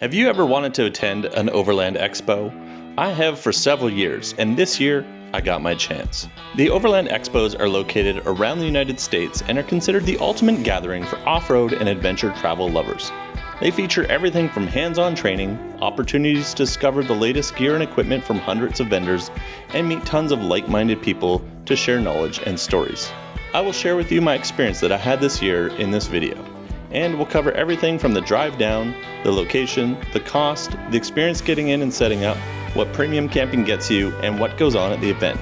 Have you ever wanted to attend an Overland Expo? I have for several years, and this year, I got my chance. The Overland Expos are located around the United States and are considered the ultimate gathering for off-road and adventure travel lovers. They feature everything from hands-on training, opportunities to discover the latest gear and equipment from hundreds of vendors, and meet tons of like-minded people to share knowledge and stories. I will share with you my experience that I had this year in this video. And we'll cover everything from the drive down, the location, the cost, the experience getting in and setting up, what premium camping gets you, and what goes on at the event.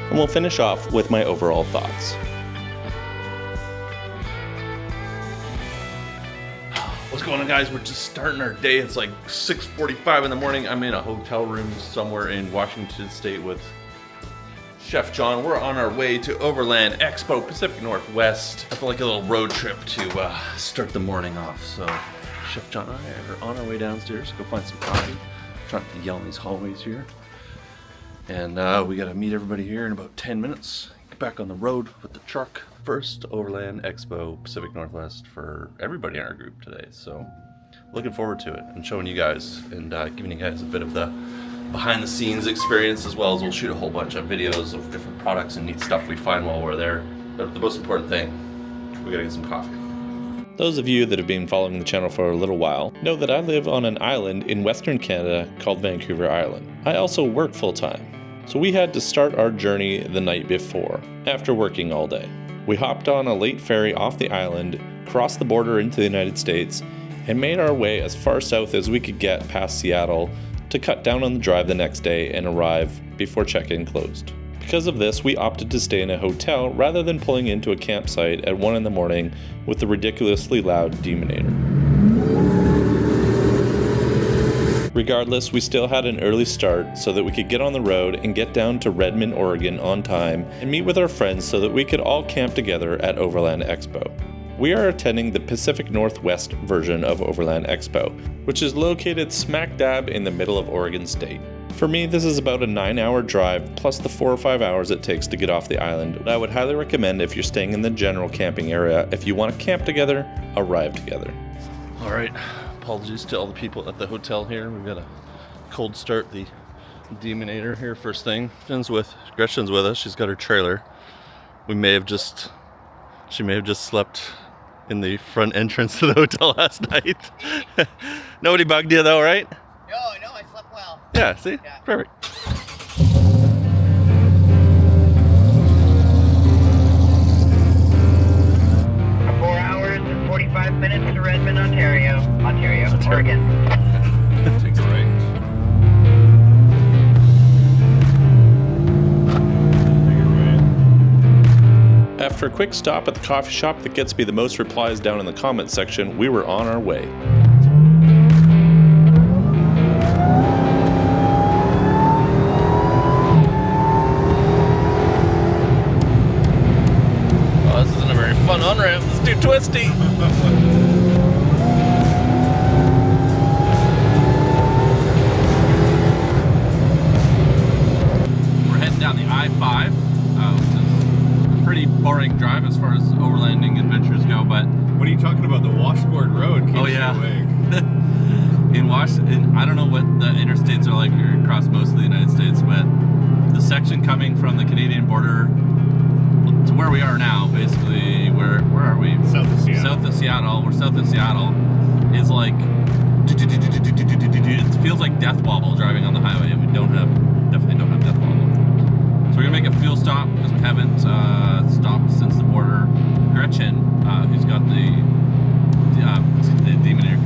And we'll finish off with my overall thoughts. What's going on, guys? We're just starting our day. It's like 6:45 in the morning. I'm in a hotel room somewhere in Washington State with Chef John. We're on our way to Overland Expo Pacific Northwest. I feel like a little road trip to start the morning off. So Chef John and I are on our way downstairs to go find some coffee. Trying to yell in these hallways here. And we gotta meet everybody here in about 10 minutes. Get back on the road with the truck. First Overland Expo Pacific Northwest for everybody in our group today. So looking forward to it and showing you guys and giving you guys a bit of the behind the scenes experience, as well as we'll shoot a whole bunch of videos of different products and neat stuff we find while we're there. But the most important thing, we gotta get some coffee. Those of you that have been following the channel for a little while know that I live on an island in Western Canada called Vancouver Island. I also work full-time, so we had to start our journey the night before, after working all day. We hopped on a late ferry off the island, crossed the border into the United States, and made our way as far south as we could get past Seattle to cut down on the drive the next day and arrive before check-in closed. Because of this, we opted to stay in a hotel rather than pulling into a campsite at 1 in the morning with the ridiculously loud demonator. Regardless, we still had an early start so that we could get on the road and get down to Redmond, Oregon on time and meet with our friends so that we could all camp together at Overland Expo. We are attending the Pacific Northwest version of Overland Expo, which is located smack dab in the middle of Oregon State. For me, this is about a 9-hour drive plus the 4 or 5 hours it takes to get off the island. I would highly recommend if you're staying in the general camping area, if you want to camp together, arrive together. All right, apologies to all the people at the hotel here. We've got a cold start the demonator here first thing. Gretchen's with us. She's got her trailer. She may have just slept in the front entrance to the hotel last night. Nobody bugged you though, right? No, I slept well. Yeah, see? Yeah. Perfect. 4 hours and 45 minutes to Redmond, Ontario, Oregon. Take a right. After a quick stop at the coffee shop that gets me the most replies down in the comments section, we were on our way. Oh, this isn't a very fun on-ramp. It's too twisty. We're heading down the I-5, which is a pretty boring drive as far as overlanding adventures go, but What are you talking about? The washboard road keeps oh yeah. you awake. In Washington, I don't know what the interstates are like across most of the United States, but the section coming from the Canadian border to where we are now, basically, where are we? South of Seattle. South of Seattle. We're south of Seattle. Is like it feels like death wobble driving on the highway. We definitely don't have death wobble. So we're gonna make a fuel stop because we haven't stopped since the border. Gretchen, who's got the demonator,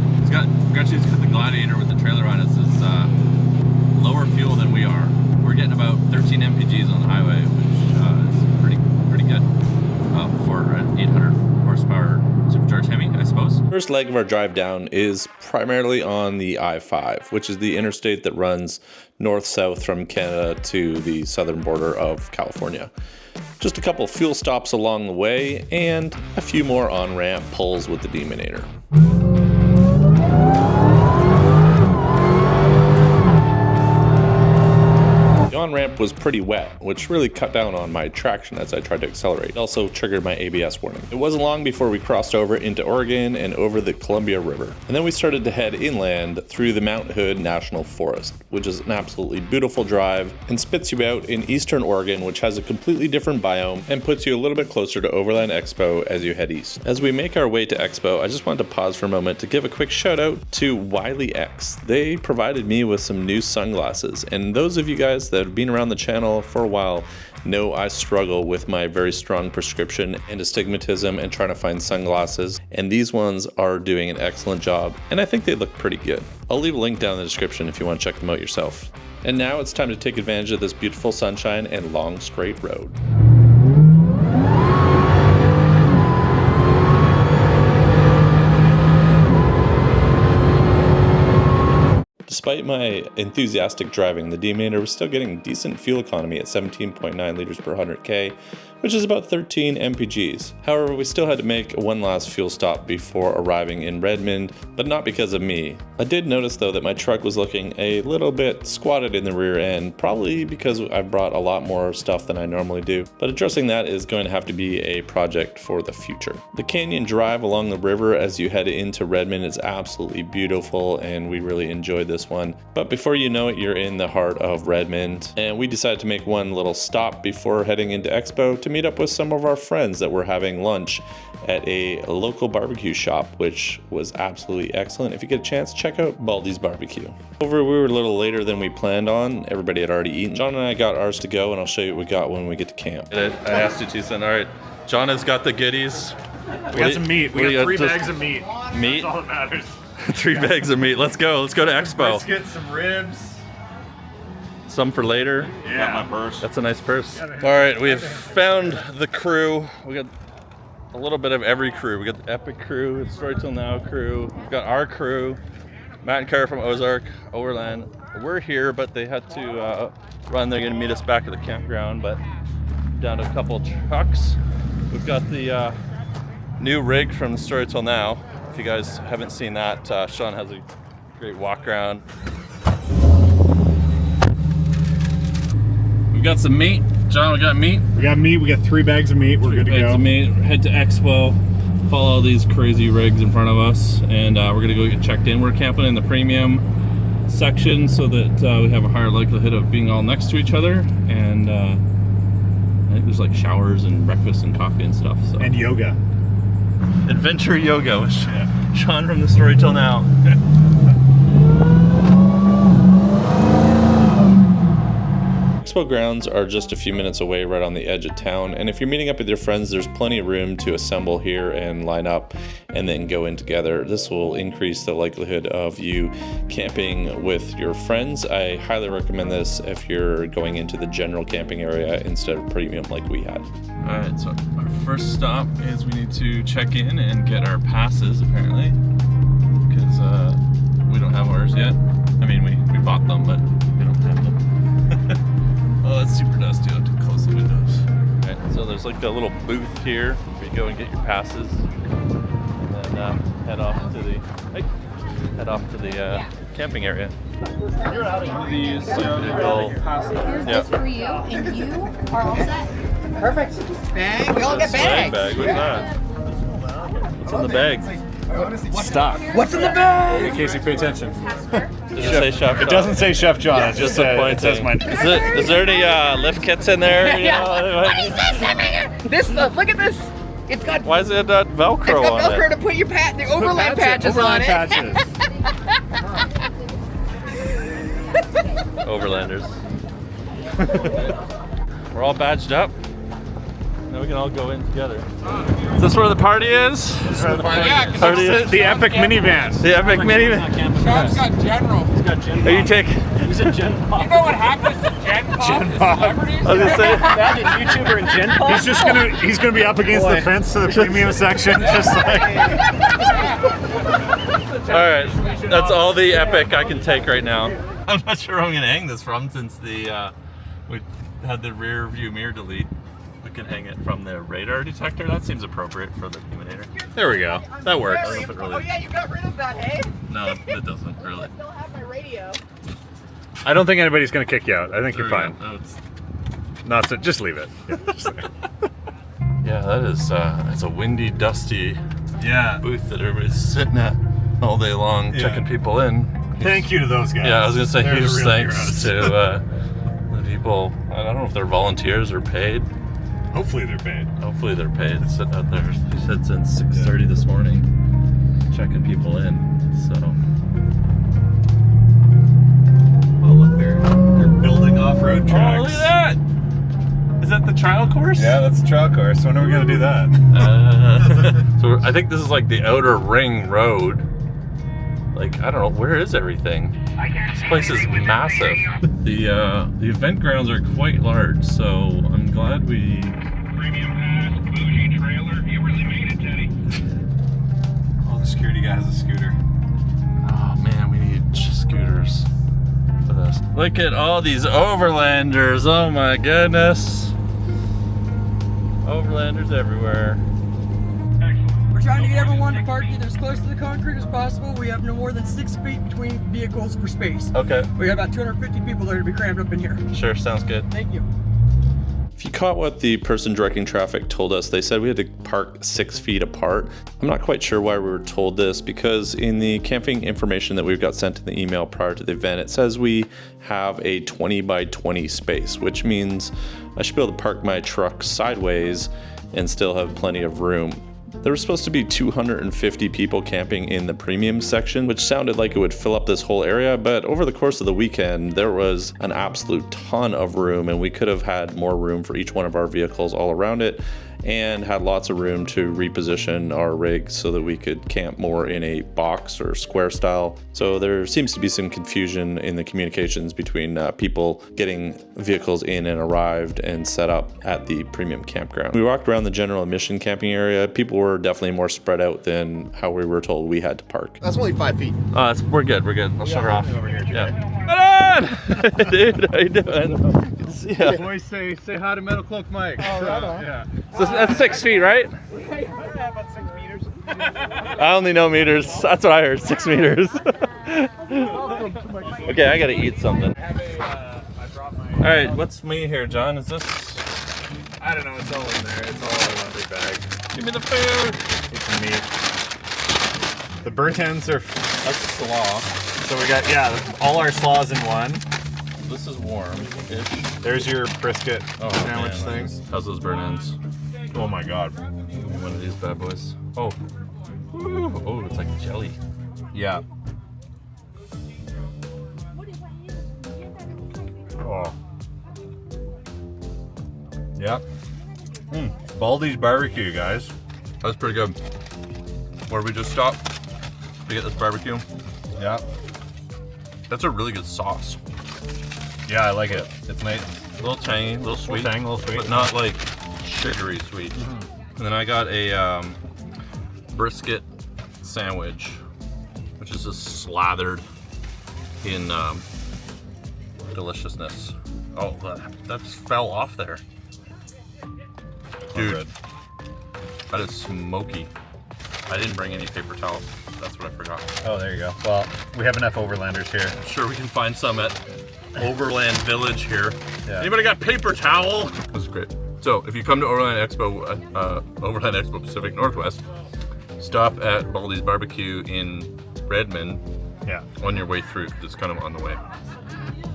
Gretchen's got the Gladiator with the trailer on it, is lower fuel than we are. We're getting about 13 mpgs on the highway, which is pretty good for an 800 horsepower supercharged Hemi, I suppose. First leg of our drive down is primarily on the I-5, which is the interstate that runs north-south from Canada to the southern border of California. Just a couple fuel stops along the way and a few more on-ramp pulls with the demonator. The on-ramp was pretty wet, which really cut down on my traction as I tried to accelerate. It also triggered my ABS warning. It wasn't long before we crossed over into Oregon and over the Columbia River. And then we started to head inland through the Mount Hood National Forest, which is an absolutely beautiful drive and spits you out in eastern Oregon, which has a completely different biome and puts you a little bit closer to Overland Expo as you head east. As we make our way to Expo, I just wanted to pause for a moment to give a quick shout out to Wiley X. They provided me with some new sunglasses, and those of you guys that have been around the channel for a while know I struggle with my very strong prescription and astigmatism and trying to find sunglasses, and these ones are doing an excellent job, and I think they look pretty good. I'll leave a link down in the description if you want to check them out yourself. And now it's time to take advantage of this beautiful sunshine and long straight road. Despite my enthusiastic driving, the Deminator was still getting decent fuel economy at 17.9 liters per 100k, which is about 13 mpgs. However, we still had to make one last fuel stop before arriving in Redmond, but not because of me. I did notice though that my truck was looking a little bit squatted in the rear end, probably because I've brought a lot more stuff than I normally do, but addressing that is going to have to be a project for the future. The canyon drive along the river as you head into Redmond is absolutely beautiful, and we really enjoyed this one. But before you know it, you're in the heart of Redmond, and we decided to make one little stop before heading into Expo to meet up with some of our friends that were having lunch at a local barbecue shop, which was absolutely excellent. If you get a chance, check out Baldy's Barbecue. We were a little later than we planned on. Everybody had already eaten. John and I got ours to go, and I'll show you what we got when we get to camp. I asked you to send. All right, John has got the goodies. We got some meat. We got 3 bags of meat. Meat? That's all that matters. 3 bags of meat. Let's go. Let's go to Expo. Let's get some ribs. Some for later. Yeah. Got my purse. That's a nice purse. All right, we have found the crew. We got a little bit of every crew. We got the Epic crew, the Story Till Now crew. We've got our crew, Matt and Kara from Ozark, Overland. We're here, but they had to run. They're going to meet us back at the campground, but down to a couple trucks. We've got the new rig from the Story Till Now. If you guys haven't seen that, Sean has a great walk around. We got some meat. John, we got meat. We got meat. We got 3 bags of meat. We're good to go. 3 bags of meat. Head to Expo. Follow these crazy rigs in front of us, and we're gonna go get checked in. We're camping in the premium section so that we have a higher likelihood of being all next to each other. And I think there's like showers and breakfast and coffee and stuff. So. And yoga. Adventure yoga with Sean from the Story Till Now. Expo grounds are just a few minutes away right on the edge of town, and if you're meeting up with your friends, there's plenty of room to assemble here and line up and then go in together. This will increase the likelihood of you camping with your friends. I highly recommend this if you're going into the general camping area instead of premium like we had. All right, so our first stop is we need to check in and get our passes apparently, because we don't have ours yet. I mean, we bought them, but we don't have them. Oh, it's super dusty. I'll have to close the windows. All right, so there's like a little booth here where you go and get your passes, and then head off to the camping area. Here's this for you, and you are all set. Perfect. Bag. We all get bags. Bag. What's that? What's in the bag? Stuff. What's in the bag? In case you pay attention. Does it say Chef John? It doesn't say Chef John. It just Disappointing. it says my name. Is there any lift kits in there? You know? What is this? This look at this. It's got. Why is it got Velcro It's got on Velcro it? to put your the Overland patches on it. Overlanders. We're all badged up. Now we can all go in together. Is this where the party is? Yeah, Party is? The epic minivan. The epic minivan. Sean's got general. Are you taking? He's a Gen Pop. You know what happens to Gen Pop? Gen Pop. Celebrities? I was gonna say. Imagine YouTuber and Gen Pop. He's gonna be up against the fence to the premium section, just like. All right, that's all the epic I can take right now. I'm not sure where I'm gonna hang this from since we had the rear view mirror delete. We can hang it from the radar detector. That seems appropriate for the Deminator. There we go. That works. I don't know if it really. Oh yeah, you got rid of that, hey? No, it doesn't really. I still have my radio. I don't think anybody's gonna kick you out. I think There you're we fine. go. Oh, it's Not so. Just leave it. Yeah, just leave it. Yeah, that is. It's a windy, dusty Yeah. booth that everybody's sitting at all day long, checking people in. Thank you to those guys. Yeah, I was gonna say They're huge the real thanks heroes. to the people. I don't know if they're volunteers or paid. Hopefully they're paid. Hopefully they're paid. Sitting out there. He said since 6:30 this morning, checking people in. So. Oh look, they're building off-road tracks. Oh, look at that! Is that the trial course? Yeah, that's the trail course. When are we gonna do that? So I think this is like the outer ring road. Like, I don't know, where is everything? This place is massive. The event grounds are quite large, so I'm glad we... Premium pass, bougie trailer. You really made it, Teddy. Oh, the security guy has a scooter. Oh man, we need scooters for this. Look at all these overlanders, oh my goodness. Overlanders everywhere. We're trying to get everyone to park either as close to the concrete as possible. We have no more than 6 feet between vehicles for space. Okay, We got about 250 people that are to be crammed up in here. sure, sounds good. Thank you. If you caught what the person directing traffic told us, they said we had to park 6 feet apart. I'm not quite sure why we were told this, because in the camping information that we've got sent in the email prior to the event, it says we have a 20 by 20 space, which means I should be able to park my truck sideways and still have plenty of room. There was supposed to be 250 people camping in the premium section, which sounded like it would fill up this whole area, but over the course of the weekend, there was an absolute ton of room, and we could have had more room for each one of our vehicles all around it, and had lots of room to reposition our rig so that we could camp more in a box or square style. So there seems to be some confusion in the communications between people getting vehicles in and arrived and set up at the premium campground. We walked around the general admission camping area. People were definitely more spread out than how we were told we had to park. That's only 5 feet. We're good, I'll shut her off. Over here, Yeah. Come on! Dude, how you doing? Good to see ya. Boys say hi to Metal Cloak Mike. Oh, right on. Yeah. So that's 6 feet, right? Yeah, about 6 meters. I only know meters. That's what I heard, 6 meters. Okay, I gotta eat something. All right, what's me here, John? Is this? I don't know. It's all in there. It's all in one big bag. Give me the food. It's meat. The burnt ends are. That's slaw. So we got all our slaws in one. This is warm-ish. There's your brisket sandwich man, thing. How's those burn ends? Oh my god. One of these bad boys. Oh. Ooh. Oh, it's like jelly. Yeah. Oh. Yeah. Baldy's barbecue, guys. That was pretty good. Where we just stopped to get this barbecue. Yeah. That's a really good sauce. Yeah, I like it. It's nice. A little tangy, a little sweet. A little sweet. But not like sugary sweet. And then I got a brisket sandwich, which is just slathered in deliciousness. Oh, that just fell off there. Dude, that is smoky. I didn't bring any paper towels. That's what I forgot. Oh, there you go. Well, we have enough overlanders here. I'm sure we can find some at Overland Village here. Yeah. Anybody got paper towel? This is great. So if you come to Overland Expo Pacific Northwest, stop at Baldy's Barbecue in Redmond. Yeah. On your way through. It's kind of on the way.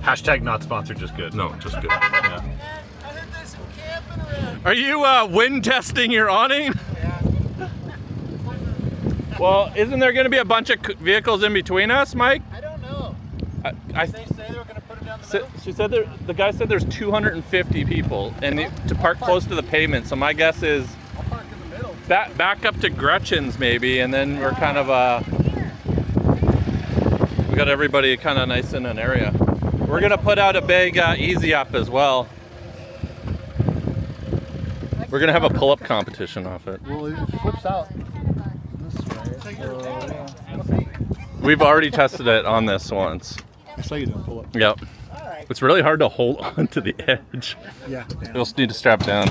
Hashtag not sponsored, just good. No, just good. Yeah. Are you wind testing your awning? Well, isn't there going to be a bunch of vehicles in between us, Mike? I don't know. They say they were going to put it down the middle? She said the guy said there's 250 people and to park close to the pavement. So my guess is I'll park in the middle. back up to Gretchen's maybe, and then we're kind of we got everybody kind of nice in an area. We're gonna put out a big easy up as well. We're gonna have a pull-up competition off it. Well, it flips out this way. We've already tested it on this once. I saw you don't pull up. Yep. It's really hard to hold on to the edge. Yeah. You'll just need to strap down.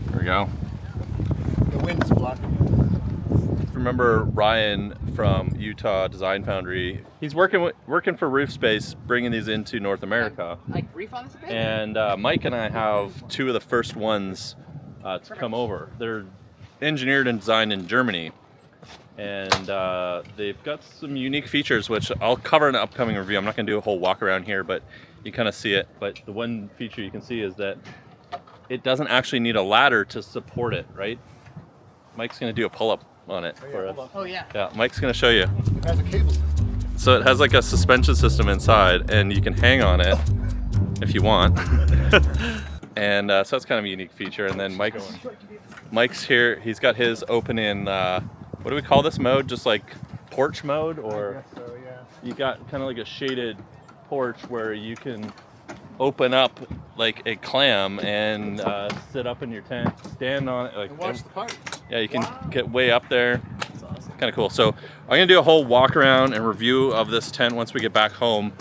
There we go. The wind is blocking remember Ryan from Utah Design Foundry. He's working for Roof Space, bringing these into North America. Like brief on this a bit? And Mike and I have two of the first ones to come over. They're engineered and designed in Germany, and they've got some unique features which I'll cover in an upcoming review. I'm not going to do a whole walk around here, but you kind of see it. But the one feature you can see is that it doesn't actually need a ladder to support it, right? Mike's going to do a pull-up on it for us. Oh yeah. Yeah, Mike's going to show you. It has a cable system. So it has like a suspension system inside, and you can hang on it if you want. And so that's kind of a unique feature. And then Mike's here. He's got his open in, what do we call this mode? Just like porch mode? Or I guess so, yeah. you got kind of like a shaded porch where you can open up like a clam and sit up in your tent, stand on it. Like, And watch the party. yeah, you can get way up there. Kind of cool. So I'm gonna do a whole walk around and review of this tent once we get back home.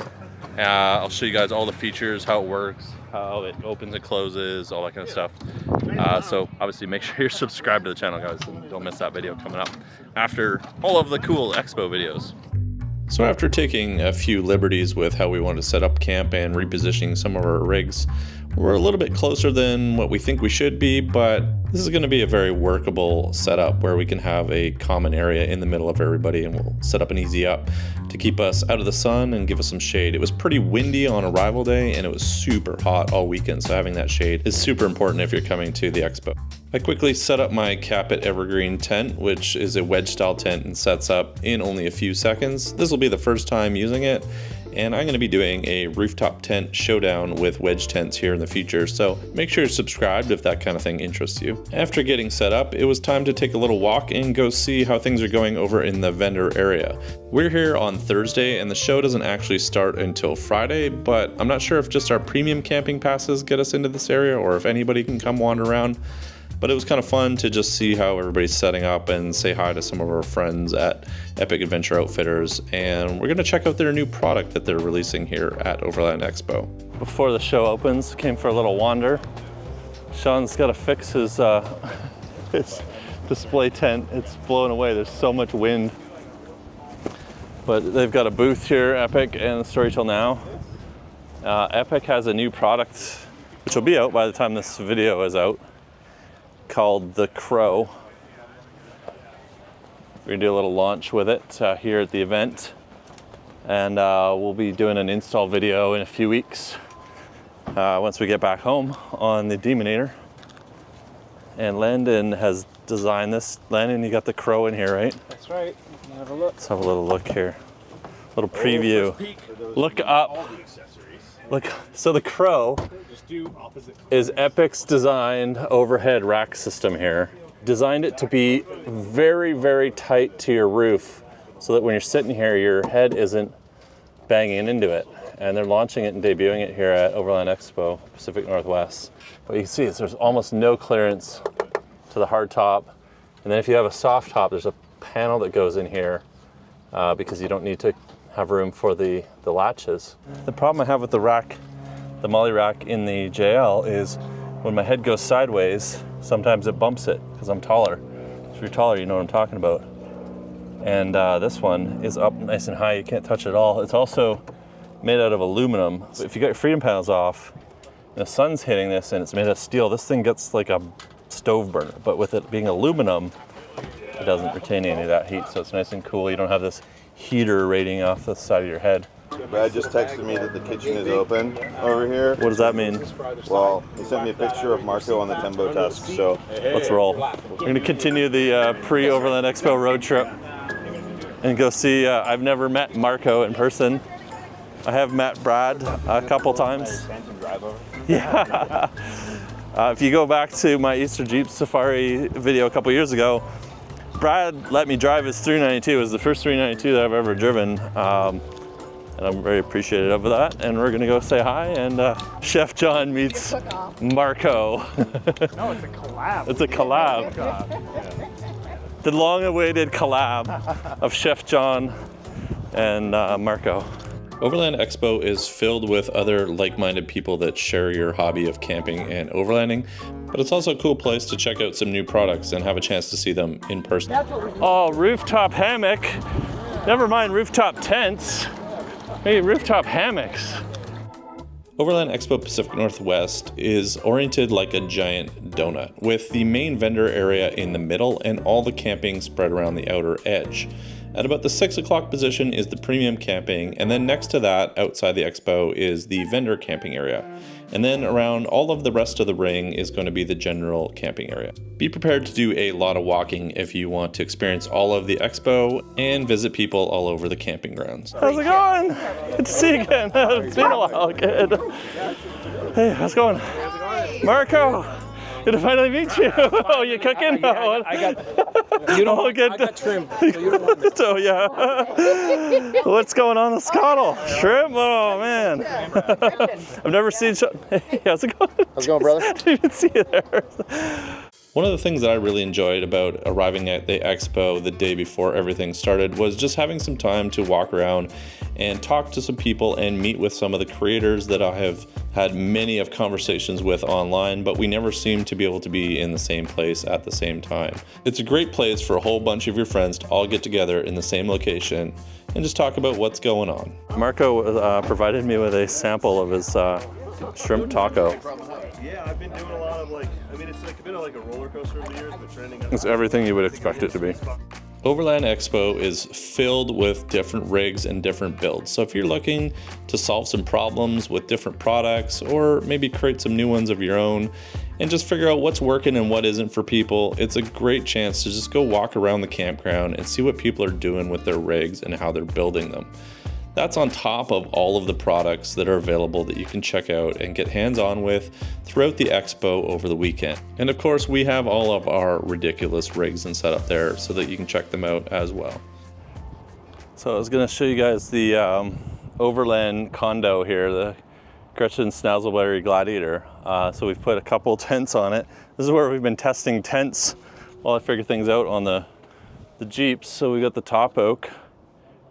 I'll show you guys all the features, how it works, how it opens and closes, all that kind of stuff. So obviously make sure you're subscribed to the channel, guys, and don't miss that video coming up after all of the cool expo videos. So after taking a few liberties with how we want to set up camp and repositioning some of our rigs, we're a little bit closer than what we think we should be, but this is going to be a very workable setup where we can have a common area in the middle of everybody, and we'll set up an easy up to keep us out of the sun and give us some shade. It was pretty windy on arrival day, and it was super hot all weekend, so having that shade is super important if you're coming to the expo. I quickly set up my Capit Evergreen tent, which is a wedge style tent and sets up in only a few seconds. This will be the first time using it, and I'm going to be doing a rooftop tent showdown with wedge tents here in the future, so make sure you're subscribed if that kind of thing interests you. After getting set up, it was time to take a little walk and go see how things are going over in the vendor area. We're here on Thursday, and the show doesn't actually start until Friday, but I'm not sure if just our premium camping passes get us into this area or if anybody can come wander around. But it was kind of fun to just see how everybody's setting up and say hi to some of our friends at Epic Adventure Outfitters. And we're going to check out their new product that they're releasing here at Overland Expo. Before the show opens, came for a little wander. Sean's got to fix his display tent. It's blowing away. There's so much wind. But they've got a booth here, Epic and Story Till Now. Epic has a new product, which will be out by the time this video is out, called the Crow. We're gonna do a little launch with it here at the event, and we'll be doing an install video in a few weeks once we get back home on the Demonator. And Landon has designed this. Landon, you got the Crow in here, right? That's right. Have a look. Let's have a little look here. A little preview. Look up. Look. So the Crow is Epic's designed overhead rack system here. Designed it to be very, very tight to your roof so that when you're sitting here, your head isn't banging into it. And they're launching it and debuting it here at Overland Expo Pacific Northwest. But you can see there's almost no clearance to the hard top. And then if you have a soft top, there's a panel that goes in here because you don't need to have room for the latches. The problem I have with the rack, the molly rack in the JL, is when my head goes sideways, sometimes it bumps it because I'm taller. If you're taller, you know what I'm talking about. And this one is up nice and high, you can't touch it at all. It's also made out of aluminum. So if you got your freedom panels off, and the sun's hitting this and it's made of steel, this thing gets like a stove burner. But with it being aluminum, it doesn't retain any of that heat, so it's nice and cool. You don't have this heater radiating off the side of your head. Brad just texted me that the kitchen is open over here. What does that mean? Well, he sent me a picture of Marco on the Tembo test, so let's roll. We're going to continue the pre-Overland Expo road trip and go see. I've never met Marco in person. I have met Brad a couple times. Yeah. If you go back to my Easter Jeep Safari video a couple years ago, Brad let me drive his 392. It was the first 392 that I've ever driven. And I'm very appreciative of that. And we're gonna go say hi, and Chef John meets Marco. No, it's a collab. It's a collab. The long-awaited collab of Chef John and Marco. Overland Expo is filled with other like-minded people that share your hobby of camping and overlanding, But it's also a cool place to check out some new products and have a chance to see them in person. Oh, rooftop hammock. Never mind rooftop tents. Hey, rooftop hammocks. Overland Expo Pacific Northwest is oriented like a giant donut, with the main vendor area in the middle and all the camping spread around the outer edge. At about the 6 o'clock position is the premium camping, and then next to that, outside the expo, is the vendor camping area. And then around all of the rest of the ring is going to be the general camping area. Be prepared to do a lot of walking if you want to experience all of the expo and visit people all over the camping grounds. How's it going? Good to see you again. It's been a while. Good. Hey, how's it going? Marco, good to finally meet you. Oh, you cooking? No. I got you don't good. I got shrimp, so you don't want it. So yeah. What's going on with Scottle? Shrimp? Oh man. I've never seen Hey, how's it going? How's it going, brother? I didn't even see you there. One of the things that I really enjoyed about arriving at the expo the day before everything started was just having some time to walk around and talk to some people and meet with some of the creators that I have had many of conversations with online, but we never seem to be able to be in the same place at the same time. It's a great place for a whole bunch of your friends to all get together in the same location and just talk about what's going on. Marco provided me with a sample of his shrimp taco. Yeah, I've been doing a lot of it's like a bit of like a roller coaster over the years, but trending. It's everything you would expect it to be. Overland Expo is filled with different rigs and different builds. So if you're looking to solve some problems with different products or maybe create some new ones of your own and just figure out what's working and what isn't for people, it's a great chance to just go walk around the campground and see what people are doing with their rigs and how they're building them. That's on top of all of the products that are available that you can check out and get hands-on with throughout the expo over the weekend. And of course, we have all of our ridiculous rigs and setup there so that you can check them out as well. So I was going to show you guys the Overland condo here, the Gretchen Snazzleberry Gladiator. So we've put a couple tents on it. This is where we've been testing tents while I figure things out on the Jeeps. So we got the top oak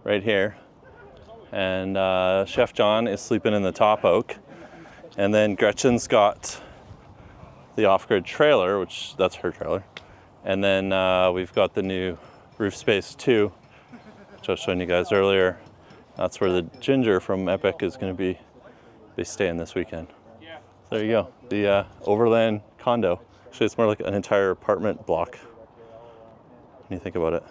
right here. And Chef John is sleeping in the top oak. And then Gretchen's got the off-grid trailer, which that's her trailer. And then we've got the new roof space 2, which I was showing you guys earlier. That's where the Ginger from Epic is going to be staying this weekend. So there you go, the Overland condo. Actually, it's more like an entire apartment block when you think about it.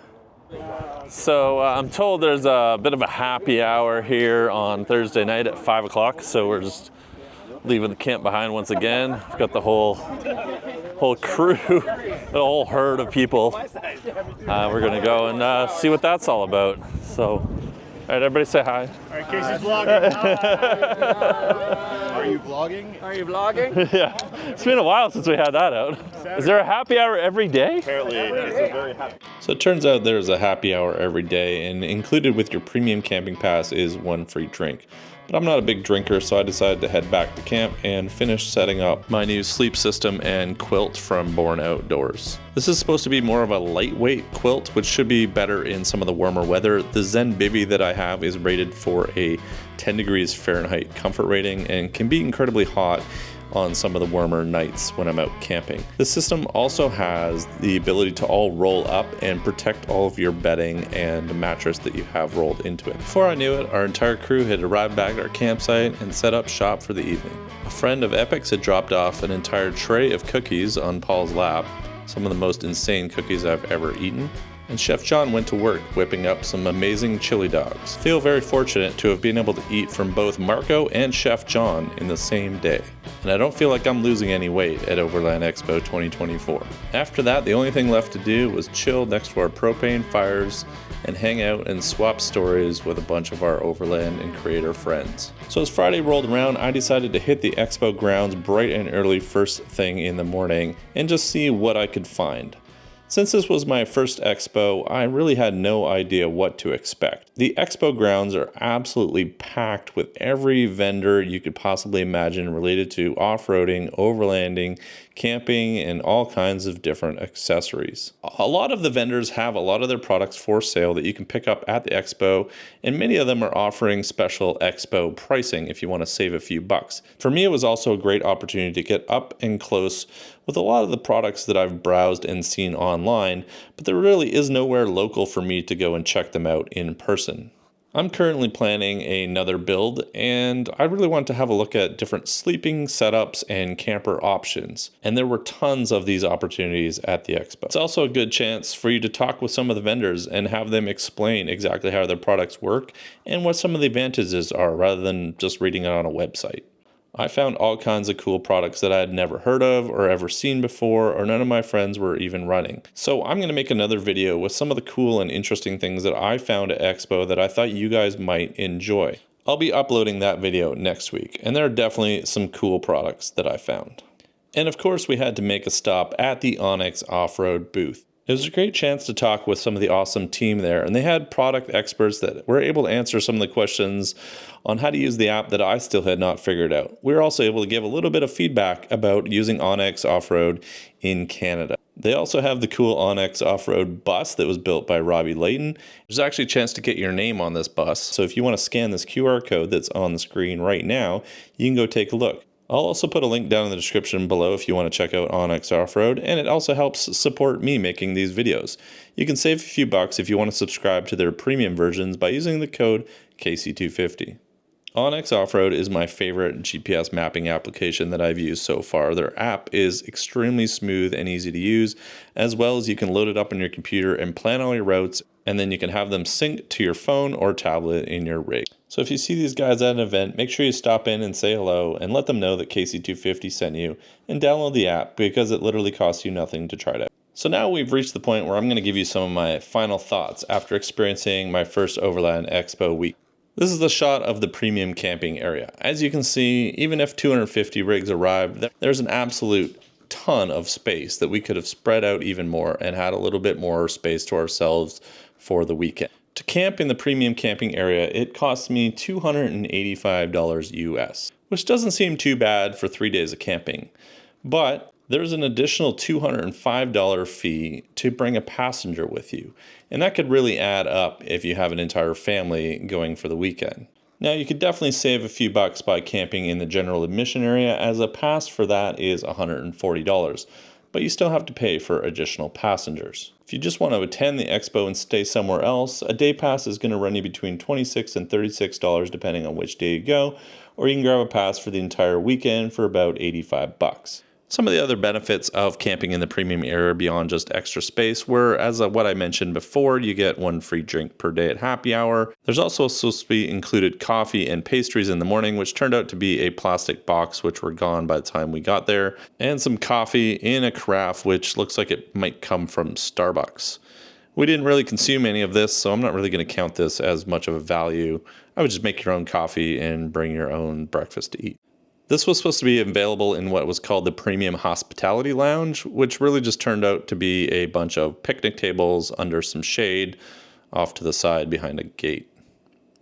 So I'm told there's a bit of a happy hour here on Thursday night at 5 o'clock. So we're just leaving the camp behind once again. We've got the whole crew, the whole herd of people. We're gonna go and see what that's all about. So, all right, everybody say hi. All right, Casey's vlogging. Are you vlogging? Are you vlogging? Yeah, it's been a while since we had that out. Is there a happy hour every day? Apparently, it's a very happy. So it turns out there's a happy hour every day, and included with your premium camping pass is one free drink. But I'm not a big drinker, so I decided to head back to camp and finish setting up my new sleep system and quilt from Born Outdoors. This is supposed to be more of a lightweight quilt, which should be better in some of the warmer weather. The Zen Bivy that I have is rated for a 10 degrees Fahrenheit comfort rating and can be incredibly hot on some of the warmer nights when I'm out camping. The system also has the ability to all roll up and protect all of your bedding and mattress that you have rolled into it. Before I knew it, our entire crew had arrived back at our campsite and set up shop for the evening. A friend of Epic's had dropped off an entire tray of cookies on Paul's lap, some of the most insane cookies I've ever eaten. And Chef John went to work whipping up some amazing chili dogs. Feel very fortunate to have been able to eat from both Marco and Chef John in the same day. And I don't feel like I'm losing any weight at Overland Expo 2024. After that, the only thing left to do was chill next to our propane fires and hang out and swap stories with a bunch of our Overland and creator friends. So as Friday rolled around, I decided to hit the expo grounds bright and early first thing in the morning and just see what I could find. Since this was my first expo, I really had no idea what to expect. The expo grounds are absolutely packed with every vendor you could possibly imagine related to off-roading, overlanding, camping, and all kinds of different accessories. A lot of the vendors have a lot of their products for sale that you can pick up at the expo, and many of them are offering special expo pricing if you want to save a few bucks. For me, it was also a great opportunity to get up and close with a lot of the products that I've browsed and seen online, but there really is nowhere local for me to go and check them out in person. I'm currently planning another build, and I really want to have a look at different sleeping setups and camper options. And there were tons of these opportunities at the expo. It's also a good chance for you to talk with some of the vendors and have them explain exactly how their products work and what some of the advantages are rather than just reading it on a website. I found all kinds of cool products that I had never heard of or ever seen before, or none of my friends were even running. So I'm going to make another video with some of the cool and interesting things that I found at Expo that I thought you guys might enjoy. I'll be uploading that video next week, and there are definitely some cool products that I found. And of course, we had to make a stop at the OnX Offroad booth. It was a great chance to talk with some of the awesome team there, and they had product experts that were able to answer some of the questions on how to use the app that I still had not figured out. We were also able to give a little bit of feedback about using OnX Offroad in Canada. They also have the cool OnX Offroad bus that was built by Robbie Layton. There's actually a chance to get your name on this bus, so if you want to scan this QR code that's on the screen right now, you can go take a look. I'll also put a link down in the description below if you want to check out OnX Offroad, and it also helps support me making these videos. You can save a few bucks if you want to subscribe to their premium versions by using the code KC250. OnX Offroad is my favorite GPS mapping application that I've used so far. Their app is extremely smooth and easy to use, as well as you can load it up on your computer and plan all your routes, and then you can have them sync to your phone or tablet in your rig. So if you see these guys at an event, make sure you stop in and say hello and let them know that KC250 sent you, and download the app because it literally costs you nothing to try it out. So now we've reached the point where I'm going to give you some of my final thoughts after experiencing my first Overland Expo week. This is the shot of the premium camping area. As you can see, even if 250 rigs arrived, there's an absolute ton of space that we could have spread out even more and had a little bit more space to ourselves for the weekend. To camp in the premium camping area, it cost me $285 US, which doesn't seem too bad for 3 days of camping. But there's an additional $205 fee to bring a passenger with you, and that could really add up if you have an entire family going for the weekend. Now, you could definitely save a few bucks by camping in the general admission area, as a pass for that is $140, but you still have to pay for additional passengers. If you just want to attend the expo and stay somewhere else, a day pass is going to run you between $26 and $36 depending on which day you go, or you can grab a pass for the entire weekend for about 85 bucks. Some of the other benefits of camping in the premium area beyond just extra space were, as what I mentioned before, you get one free drink per day at happy hour. There's also supposed to be included coffee and pastries in the morning, which turned out to be a plastic box, which were gone by the time we got there, and some coffee in a carafe, which looks like it might come from Starbucks. We didn't really consume any of this, so I'm not really going to count this as much of a value. I would just make your own coffee and bring your own breakfast to eat. This was supposed to be available in what was called the Premium Hospitality Lounge, which really just turned out to be a bunch of picnic tables under some shade off to the side behind a gate.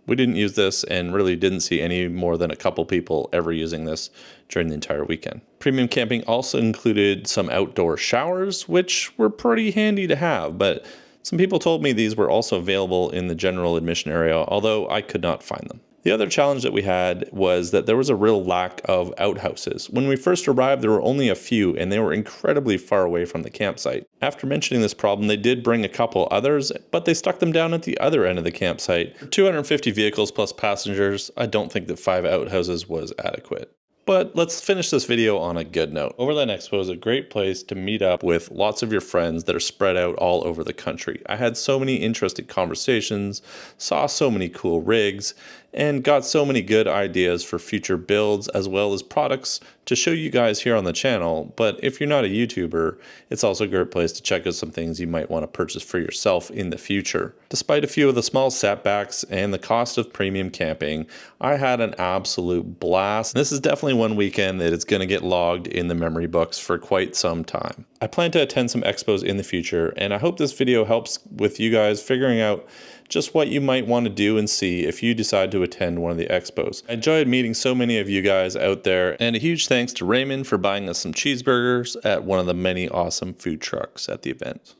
We didn't use this and really didn't see any more than a couple people ever using this during the entire weekend. Premium camping also included some outdoor showers, which were pretty handy to have, but some people told me these were also available in the general admission area, although I could not find them. The other challenge that we had was that there was a real lack of outhouses. When we first arrived, there were only a few, and they were incredibly far away from the campsite. After mentioning this problem, they did bring a couple others, but they stuck them down at the other end of the campsite. For 250 vehicles plus passengers, I don't think that 5 outhouses was adequate. But let's finish this video on a good note. Overland Expo is a great place to meet up with lots of your friends that are spread out all over the country. I had so many interesting conversations, saw so many cool rigs, and got so many good ideas for future builds as well as products to show you guys here on the channel. But if you're not a YouTuber, it's also a great place to check out some things you might want to purchase for yourself in the future. Despite a few of the small setbacks and the cost of premium camping, I had an absolute blast. This is definitely one weekend that is going to get logged in the memory books for quite some time. I plan to attend some expos in the future, and I hope this video helps with you guys figuring out just what you might want to do and see if you decide to attend one of the expos. I enjoyed meeting so many of you guys out there, and a huge thanks to Raymond for buying us some cheeseburgers at one of the many awesome food trucks at the event.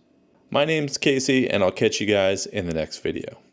My name's Casey, and I'll catch you guys in the next video.